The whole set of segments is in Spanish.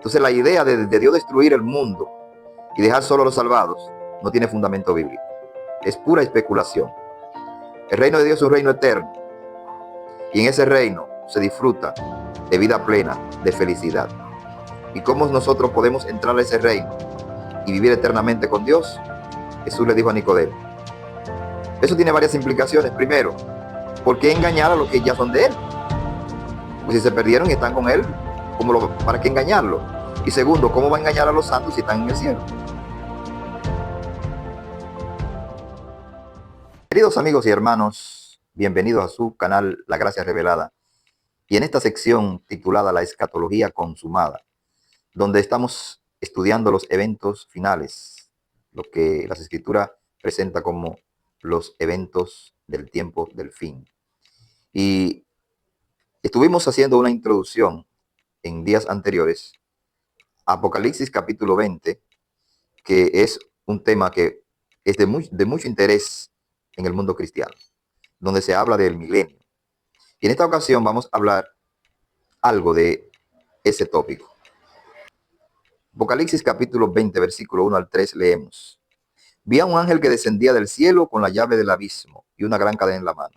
Entonces la idea de Dios destruir el mundo y dejar solo a los salvados no tiene fundamento bíblico. Es pura especulación. El reino de Dios es un reino eterno. Y en ese reino se disfruta de vida plena, de felicidad. ¿Y cómo nosotros podemos entrar a ese reino y vivir eternamente con Dios? Jesús le dijo a Nicodemo. Eso tiene varias implicaciones. Primero, ¿por qué engañar a los que ya son de Él? Pues si se perdieron y están con Él, ¿para qué engañarlo? Y segundo, ¿cómo va a engañar a los santos si están en el cielo? Queridos amigos y hermanos, bienvenidos a su canal La Gracia Revelada. Y en esta sección titulada La Escatología Consumada, donde estamos estudiando los eventos finales, lo que las Escrituras presenta como los eventos del tiempo del fin. Y estuvimos haciendo una introducción en días anteriores, Apocalipsis capítulo 20, que es un tema que es de mucho interés en el mundo cristiano, donde se habla del milenio. Y en esta ocasión vamos a hablar algo de ese tópico. Apocalipsis capítulo 20, versículo 1 al 3 leemos. Vi a un ángel que descendía del cielo con la llave del abismo y una gran cadena en la mano.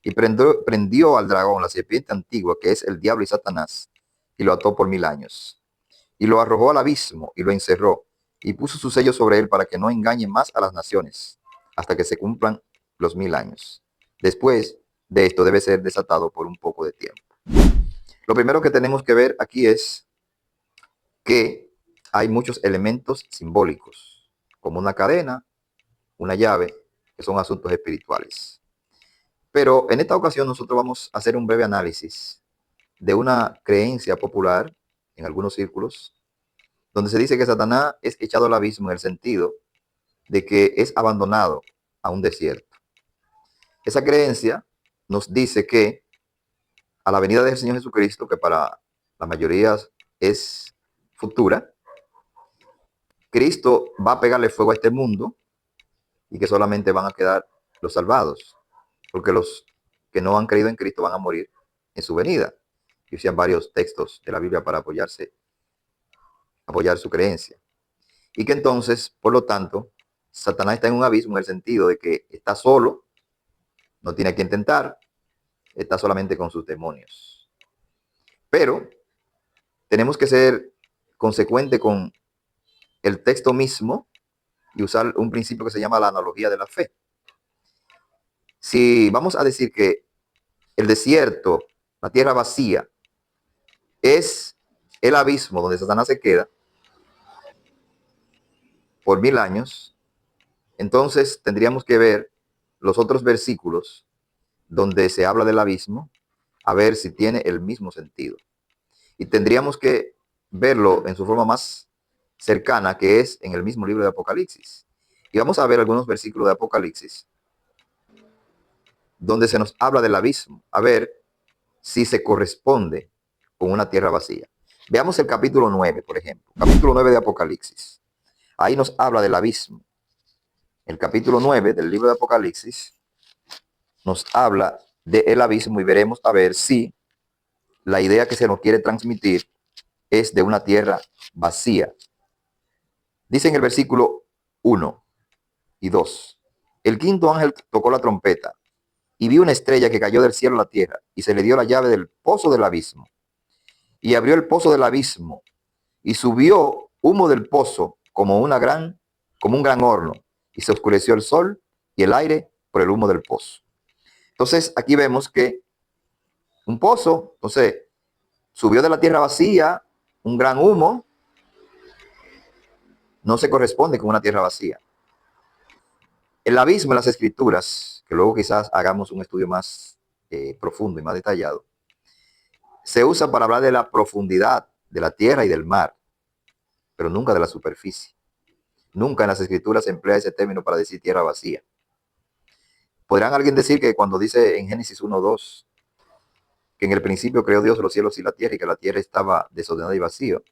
Y prendió al dragón, la serpiente antigua, que es el diablo y Satanás, y lo ató por 1000 años. Y lo arrojó al abismo y lo encerró, y puso su sello sobre él para que no engañe más a las naciones, hasta que se cumplan los 1000 años. Después de esto debe ser desatado por un poco de tiempo. Lo primero que tenemos que ver aquí es que hay muchos elementos simbólicos, como una cadena, una llave, que son asuntos espirituales. Pero en esta ocasión nosotros vamos a hacer un breve análisis de una creencia popular en algunos círculos, donde se dice que Satanás es echado al abismo en el sentido de que es abandonado a un desierto. Esa creencia nos dice que a la venida del Señor Jesucristo, que para la mayoría es futura, Cristo va a pegarle fuego a este mundo y que solamente van a quedar los salvados, porque los que no han creído en Cristo van a morir en su venida. Y usan varios textos de la Biblia para apoyar su creencia. Y que entonces, por lo tanto, Satanás está en un abismo en el sentido de que está solo, no tiene que intentar, está solamente con sus demonios. Pero tenemos que ser consecuentes con el texto mismo y usar un principio que se llama la analogía de la fe. Si vamos a decir que el desierto, la tierra vacía, es el abismo donde Satanás se queda por 1000 años, entonces tendríamos que ver los otros versículos donde se habla del abismo, a ver si tiene el mismo sentido. Y tendríamos que verlo en su forma más cercana, que es en el mismo libro de Apocalipsis. Y vamos a ver algunos versículos de Apocalipsis donde se nos habla del abismo, a ver si se corresponde con una tierra vacía. Veamos el capítulo 9, por ejemplo. Capítulo 9 de Apocalipsis. Ahí nos habla del abismo. El capítulo 9 del libro de Apocalipsis nos habla del abismo y veremos a ver si la idea que se nos quiere transmitir es de una tierra vacía. Dice en el versículo 1 y 2. El quinto ángel tocó la trompeta y vi una estrella que cayó del cielo a la tierra y se le dio la llave del pozo del abismo. Y abrió el pozo del abismo y subió humo del pozo como un gran horno, y se oscureció el sol y el aire por el humo del pozo. Entonces aquí vemos que un pozo, entonces subió de la tierra vacía, un gran humo, no se corresponde con una tierra vacía. El abismo en las escrituras, que luego quizás hagamos un estudio más profundo y más detallado, se usa para hablar de la profundidad de la tierra y del mar, pero nunca de la superficie. Nunca en las escrituras se emplea ese término para decir tierra vacía. ¿Podrán alguien decir que cuando dice en Génesis 1:2 que en el principio creó Dios los cielos y la tierra y que la tierra estaba desordenada y vacío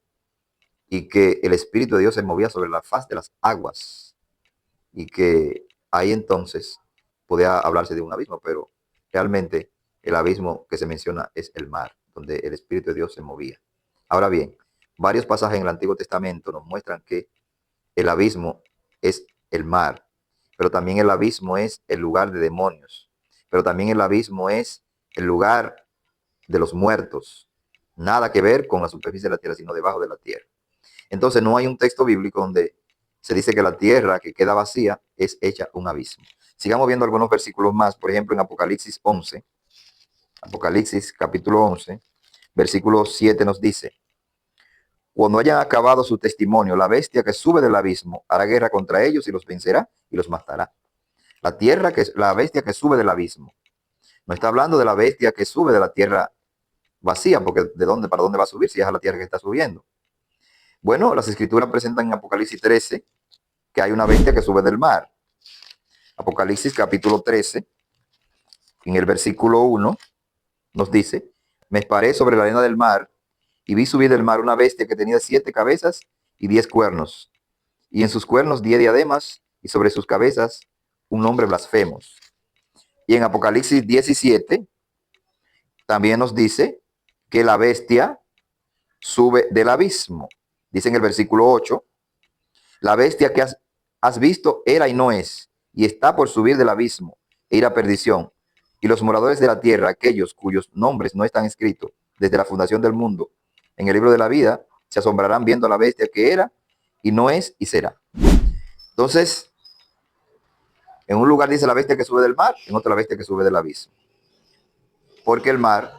y que el Espíritu de Dios se movía sobre la faz de las aguas y que ahí entonces podía hablarse de un abismo, pero realmente el abismo que se menciona es el mar, donde el Espíritu de Dios se movía? Ahora bien, Varios pasajes en el Antiguo Testamento nos muestran que el abismo es el mar, pero también el abismo es el lugar de demonios, pero también el abismo es el lugar de los muertos. Nada que ver con la superficie de la tierra, sino debajo de la tierra. Entonces no hay un texto bíblico donde se dice que la tierra que queda vacía es hecha un abismo. Sigamos viendo algunos versículos más, por ejemplo en Apocalipsis 11, Apocalipsis capítulo 11, versículo 7 nos dice: cuando hayan acabado su testimonio, la bestia que sube del abismo hará guerra contra ellos y los vencerá y los matará. La bestia que sube del abismo. No está hablando de la bestia que sube de la tierra vacía, porque para dónde va a subir si es a la tierra que está subiendo. Bueno, las escrituras presentan en Apocalipsis 13 que hay una bestia que sube del mar. Apocalipsis capítulo 13, en el versículo 1, nos dice: me paré sobre la arena del mar y vi subir del mar una bestia que tenía 7 cabezas y 10 cuernos, y en sus cuernos 10 diademas, y sobre sus cabezas un nombre blasfemos. Y en Apocalipsis 17 también nos dice que la bestia sube del abismo. Dice en el versículo 8: la bestia que has visto era y no es, y está por subir del abismo e ir a perdición. Y los moradores de la tierra, aquellos cuyos nombres no están escritos desde la fundación del mundo en el libro de la vida, se asombrarán viendo a la bestia que era y no es y será. Entonces, en un lugar dice la bestia que sube del mar, en otro la bestia que sube del abismo. Porque el mar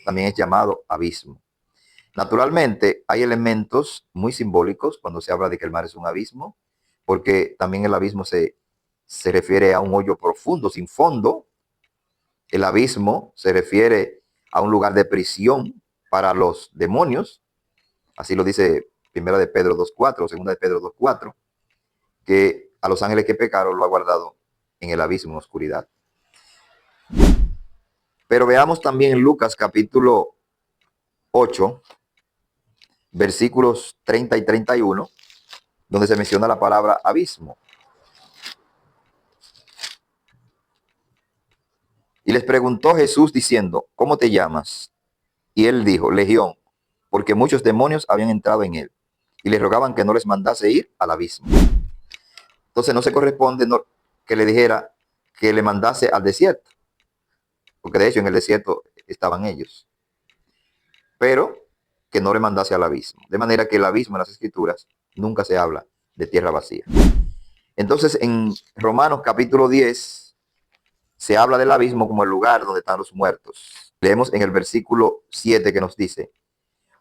también es llamado abismo. Naturalmente, hay elementos muy simbólicos cuando se habla de que el mar es un abismo, porque también el abismo se refiere a un hoyo profundo, sin fondo. El abismo se refiere a un lugar de prisión para los demonios. Así lo dice Primera de Pedro 2.4, Segunda de Pedro 2.4, que a los ángeles que pecaron lo ha guardado en el abismo, en oscuridad. Pero veamos también en Lucas capítulo 8, versículos 30 y 31, donde se menciona la palabra abismo. Y les preguntó Jesús diciendo: ¿cómo te llamas? Y él dijo: Legión, porque muchos demonios habían entrado en él, y le rogaban que no les mandase ir al abismo. Entonces no se corresponde que le dijera que le mandase al desierto, porque de hecho en el desierto estaban ellos, pero que no le mandase al abismo. De manera que el abismo en las escrituras nunca se habla de tierra vacía. Entonces en Romanos capítulo 10 se habla del abismo como el lugar donde están los muertos. Leemos en el versículo 7 que nos dice: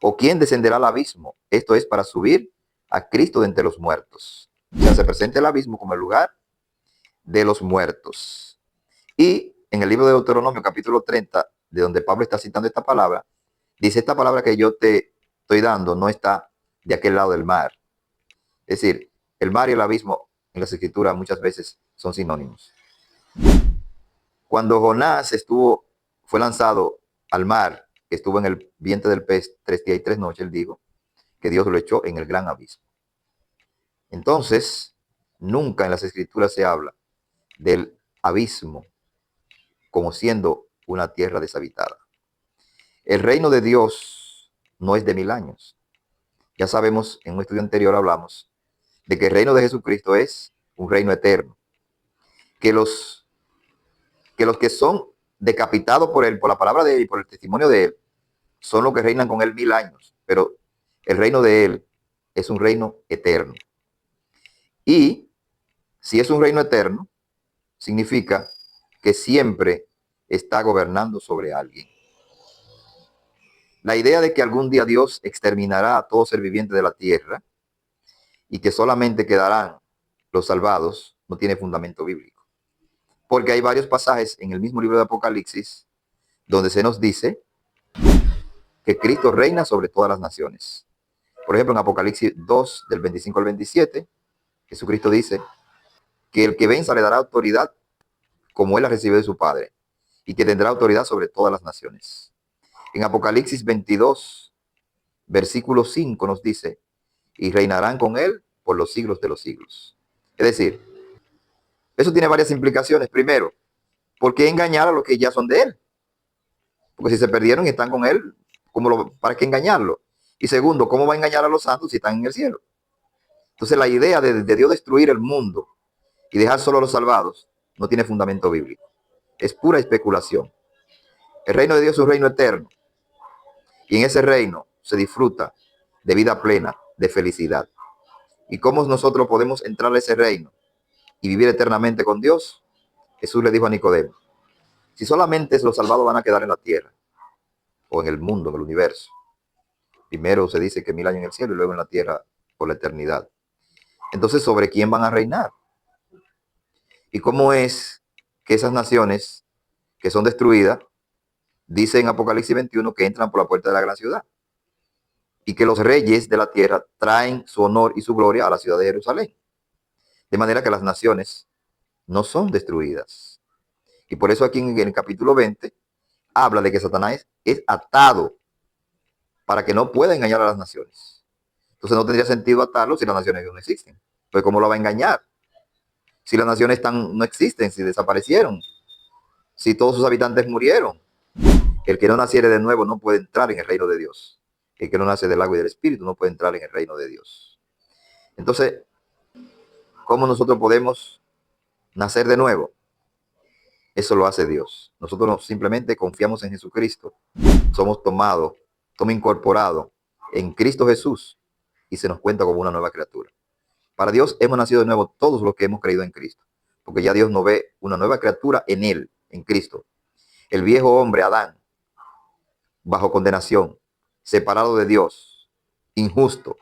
¿o quién descenderá al abismo? Esto es para subir a Cristo de entre los muertos. O sea, se presenta el abismo como el lugar de los muertos. Y en el libro de Deuteronomio capítulo 30, de donde Pablo está citando esta palabra, dice: esta palabra que yo te estoy dando no está de aquel lado del mar. Es decir, el mar y el abismo en las escrituras muchas veces son sinónimos. Cuando Jonás fue lanzado al mar, que estuvo en el vientre del pez 3 días y 3 noches, él dijo que Dios lo echó en el gran abismo. Entonces, nunca en las escrituras se habla del abismo como siendo una tierra deshabitada. El reino de Dios no es de 1000 años. Ya sabemos, en un estudio anterior hablamos de que el reino de Jesucristo es un reino eterno. Que los que son decapitados por él, por la palabra de él y por el testimonio de él, son los que reinan con él 1000 años. Pero el reino de él es un reino eterno. Y si es un reino eterno, significa que siempre está gobernando sobre alguien. La idea de que algún día Dios exterminará a todo ser viviente de la tierra y que solamente quedarán los salvados no tiene fundamento bíblico. Porque hay varios pasajes en el mismo libro de Apocalipsis donde se nos dice que Cristo reina sobre todas las naciones. Por ejemplo, en Apocalipsis 2, del 25 al 27, Jesucristo dice que el que venza le dará autoridad como él la recibió de su Padre, y que tendrá autoridad sobre todas las naciones. En Apocalipsis 22, versículo 5 nos dice: y reinarán con él por los siglos de los siglos. Es decir, eso tiene varias implicaciones. Primero, ¿por qué engañar a los que ya son de él? Porque si se perdieron y están con él, ¿para qué engañarlo? Y segundo, ¿cómo va a engañar a los santos si están en el cielo? Entonces la idea de Dios destruir el mundo y dejar solo a los salvados no tiene fundamento bíblico. Es pura especulación. El reino de Dios es un reino eterno. Y en ese reino se disfruta de vida plena, de felicidad. ¿Y cómo nosotros podemos entrar a ese reino y vivir eternamente con Dios? Jesús le dijo a Nicodemo, si solamente los salvados van a quedar en la tierra o en el mundo, en el universo. Primero se dice que 1000 años en el cielo y luego en la tierra por la eternidad. Entonces, ¿sobre quién van a reinar? ¿Y cómo es que esas naciones que son destruidas, dice en Apocalipsis 21, que entran por la puerta de la gran ciudad? Y que los reyes de la tierra traen su honor y su gloria a la ciudad de Jerusalén. De manera que las naciones no son destruidas. Y por eso aquí en el capítulo 20 habla de que Satanás es atado para que no pueda engañar a las naciones. Entonces no tendría sentido atarlo si las naciones no existen. Pues ¿cómo lo va a engañar? Si las naciones no existen, si desaparecieron, si todos sus habitantes murieron. El que no naciere de nuevo no puede entrar en el reino de Dios. El que no nace del agua y del espíritu no puede entrar en el reino de Dios. Entonces, ¿cómo nosotros podemos nacer de nuevo? Eso lo hace Dios. Nosotros simplemente confiamos en Jesucristo. Somos incorporados en Cristo Jesús y se nos cuenta como una nueva criatura. Para Dios hemos nacido de nuevo todos los que hemos creído en Cristo. Porque ya Dios nos ve una nueva criatura en Él, en Cristo. El viejo hombre, Adán, bajo condenación, separado de Dios, injusto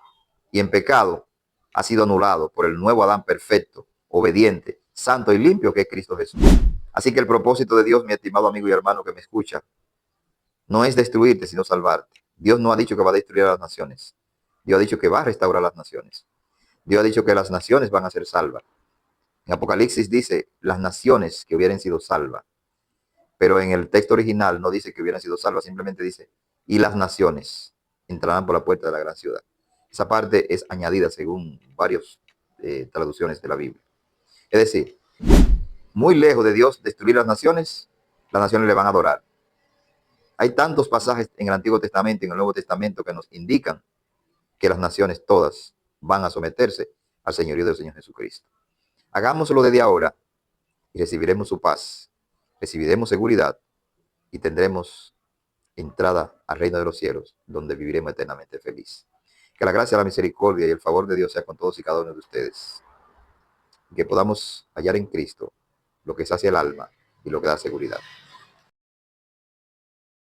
y en pecado, ha sido anulado por el nuevo Adán perfecto, obediente, santo y limpio que es Cristo Jesús. Así que el propósito de Dios, mi estimado amigo y hermano que me escucha, no es destruirte, sino salvarte. Dios no ha dicho que va a destruir a las naciones. Dios ha dicho que va a restaurar las naciones. Dios ha dicho que las naciones van a ser salvas. En Apocalipsis dice las naciones que hubieran sido salvas. Pero en el texto original no dice que hubieran sido salvas, simplemente dice, y las naciones entrarán por la puerta de la gran ciudad. Esa parte es añadida según varias traducciones de la Biblia. Es decir, muy lejos de Dios destruir las naciones le van a adorar. Hay tantos pasajes en el Antiguo Testamento y en el Nuevo Testamento que nos indican que las naciones todas van a someterse al señorío del Señor Jesucristo. Hagámoslo desde ahora y recibiremos su paz, recibiremos seguridad y tendremos entrada al reino de los cielos, donde viviremos eternamente feliz. Que la gracia, la misericordia y el favor de Dios sea con todos y cada uno de ustedes. Que podamos hallar en Cristo lo que sacia el alma y lo que da seguridad.